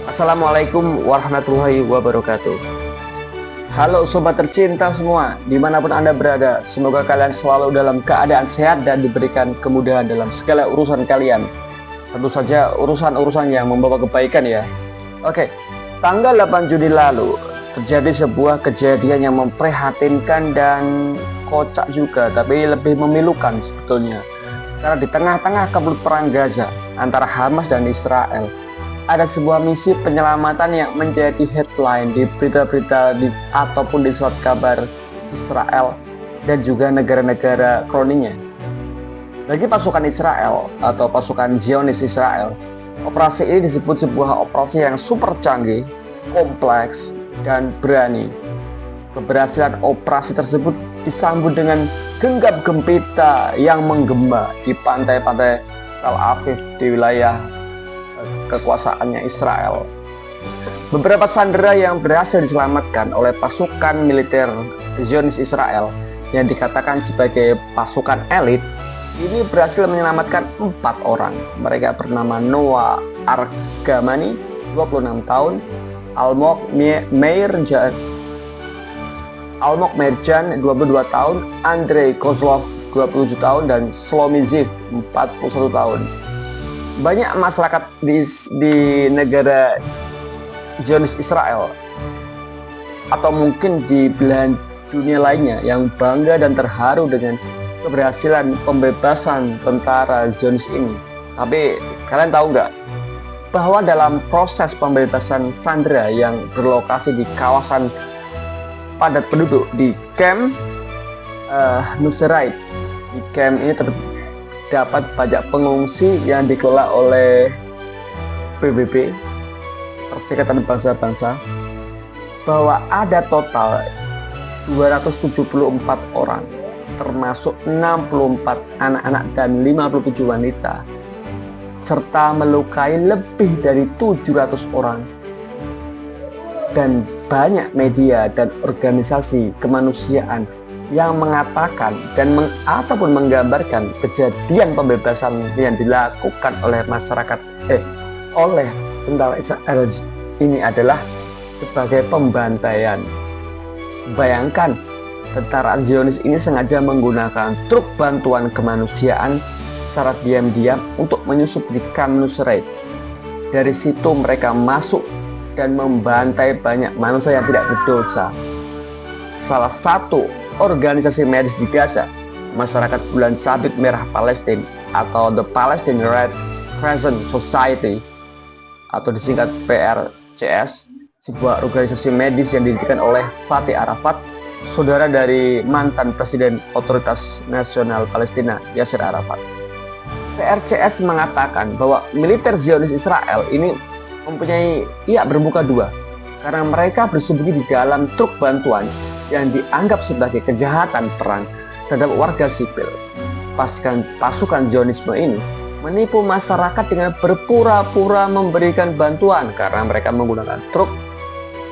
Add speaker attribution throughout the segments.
Speaker 1: Assalamualaikum warahmatullahi wabarakatuh. Halo sobat tercinta semua, dimanapun Anda berada, semoga kalian selalu dalam keadaan sehat dan diberikan kemudahan dalam segala urusan kalian. Tentu saja urusan-urusan yang membawa kebaikan ya. Oke, tanggal 8 Juni lalu terjadi sebuah kejadian yang memprihatinkan dan kocak juga, tapi lebih memilukan sebetulnya. Karena di tengah-tengah kabut perang Gaza antara Hamas dan Israel, ada sebuah misi penyelamatan yang menjadi headline di berita-berita ataupun di surat kabar Israel dan juga negara-negara kroninya. Bagi pasukan Israel atau pasukan Zionis Israel, operasi ini disebut sebuah operasi yang super canggih, kompleks, dan berani. Keberhasilan operasi tersebut disambut dengan genggam gempita yang menggema di pantai-pantai Tel Aviv di wilayah kekuasaannya Israel. Beberapa sandera yang berhasil diselamatkan oleh pasukan militer Zionis Israel yang dikatakan sebagai pasukan elit ini berhasil menyelamatkan 4 orang. Mereka bernama Noah Argamani 26 tahun, Almog Merjan 22 tahun, Andrei Kozlov 27 tahun, dan Shlomi Ziv 41 tahun. Banyak masyarakat di negara Zionis Israel atau mungkin di belahan dunia lainnya yang bangga dan terharu dengan keberhasilan pembebasan tentara Zionis ini. Tapi kalian tahu nggak bahwa dalam proses pembebasan sandera yang berlokasi di kawasan padat penduduk di Camp Nuseirat, di camp ini dapat banyak pengungsi yang dikelola oleh PBB, Perserikatan Bangsa-Bangsa, bahwa ada total 274 orang, termasuk 64 anak-anak dan 57 wanita, serta melukai lebih dari 700 orang. Dan banyak media dan organisasi kemanusiaan yang mengatakan dan ataupun menggambarkan kejadian pembebasan yang dilakukan oleh oleh tentara Israel ini adalah sebagai pembantaian. Bayangkan, tentara Zionis ini sengaja menggunakan truk bantuan kemanusiaan secara diam-diam untuk menyusup di Camp Nuseirat. Dari situ mereka masuk dan membantai banyak manusia yang tidak berdosa. Salah satu organisasi medis di Gaza, Masyarakat Bulan Sabit Merah Palestina atau The Palestine Red Crescent Society atau disingkat PRCS, sebuah organisasi medis yang didirikan oleh Fatih Arafat, saudara dari mantan Presiden Otoritas Nasional Palestina Yasser Arafat. PRCS mengatakan bahwa militer Zionis Israel ini mempunyai bermuka dua, karena mereka bersembunyi di dalam truk bantuan yang dianggap sebagai kejahatan perang terhadap warga sipil. Pasukan Zionisme ini menipu masyarakat dengan berpura-pura memberikan bantuan karena mereka menggunakan truk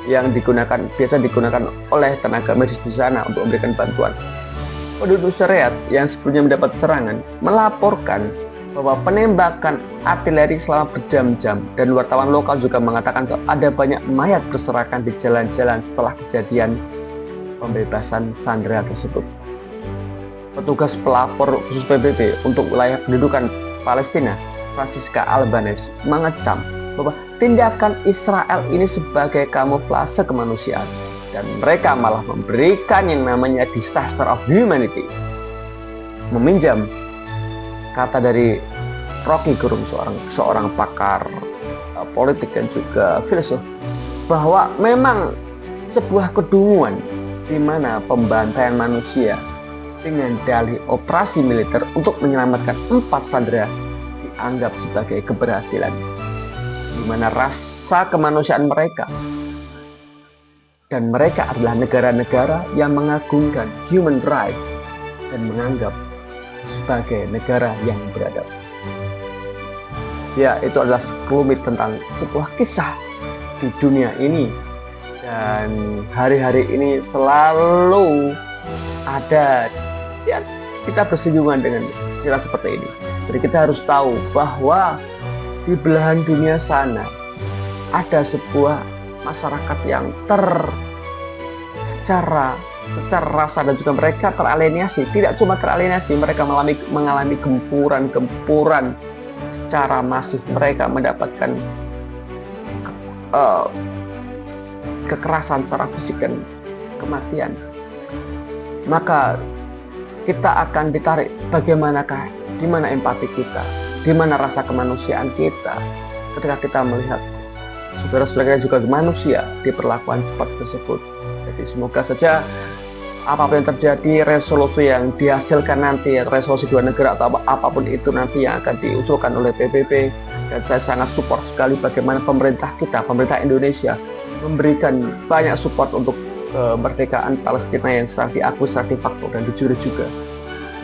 Speaker 1: yang biasa digunakan oleh tenaga medis di sana untuk memberikan bantuan. Penduduk Nuseirat yang sebelumnya mendapat serangan melaporkan bahwa penembakan artileri selama berjam-jam, dan wartawan lokal juga mengatakan bahwa ada banyak mayat berserakan di jalan-jalan setelah kejadian pembebasan sandera tersebut. Petugas pelapor khusus PBB untuk wilayah pendudukan Palestina, Francisca Albanese, mengecam bahwa tindakan Israel ini sebagai kamuflase kemanusiaan, dan mereka malah memberikan yang namanya disaster of humanity. Meminjam kata dari Rocky Gerung, seorang pakar politik dan juga filsuf, bahwa memang sebuah kedunguan di mana pembantaian manusia dengan dalih operasi militer untuk menyelamatkan 4 sandera dianggap sebagai keberhasilan, di mana rasa kemanusiaan mereka, dan mereka adalah negara-negara yang mengagungkan human rights dan menganggap sebagai negara yang beradab. Ya, itu adalah sekelumit tentang sebuah kisah di dunia ini. Dan hari-hari ini selalu ada kita bersinggungan dengan cerita seperti ini. Jadi kita harus tahu bahwa di belahan dunia sana ada sebuah masyarakat yang secara rasa dan juga mereka teralienasi. Tidak cuma teralienasi, mereka mengalami gempuran secara masif. Mereka mendapatkan kekerasan secara fisik dan kematian. Maka kita akan ditarik, bagaimanakah, di mana empati kita, di mana rasa kemanusiaan kita ketika kita melihat saudara-saudara juga manusia diperlakukan seperti tersebut. Jadi semoga saja apapun yang terjadi, resolusi yang dihasilkan nanti, resolusi 2 negara atau apapun itu nanti yang akan diusulkan oleh PBB, dan saya sangat support sekali bagaimana pemerintah kita, pemerintah Indonesia memberikan banyak support untuk kemerdekaan Palestina yang secara diakui, secara de facto dan de jure juga.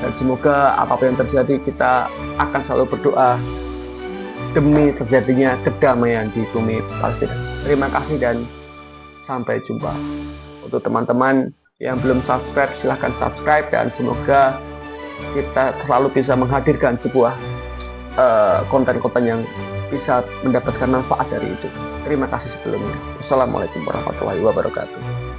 Speaker 1: Dan semoga apapun yang terjadi, kita akan selalu berdoa demi terjadinya kedamaian di bumi Palestina. Terima kasih dan sampai jumpa. Untuk teman-teman yang belum subscribe, silahkan subscribe, dan semoga kita selalu bisa menghadirkan sebuah konten-konten yang bisa mendapatkan manfaat dari itu. Terima kasih sebelumnya. Wassalamualaikum warahmatullahi wabarakatuh.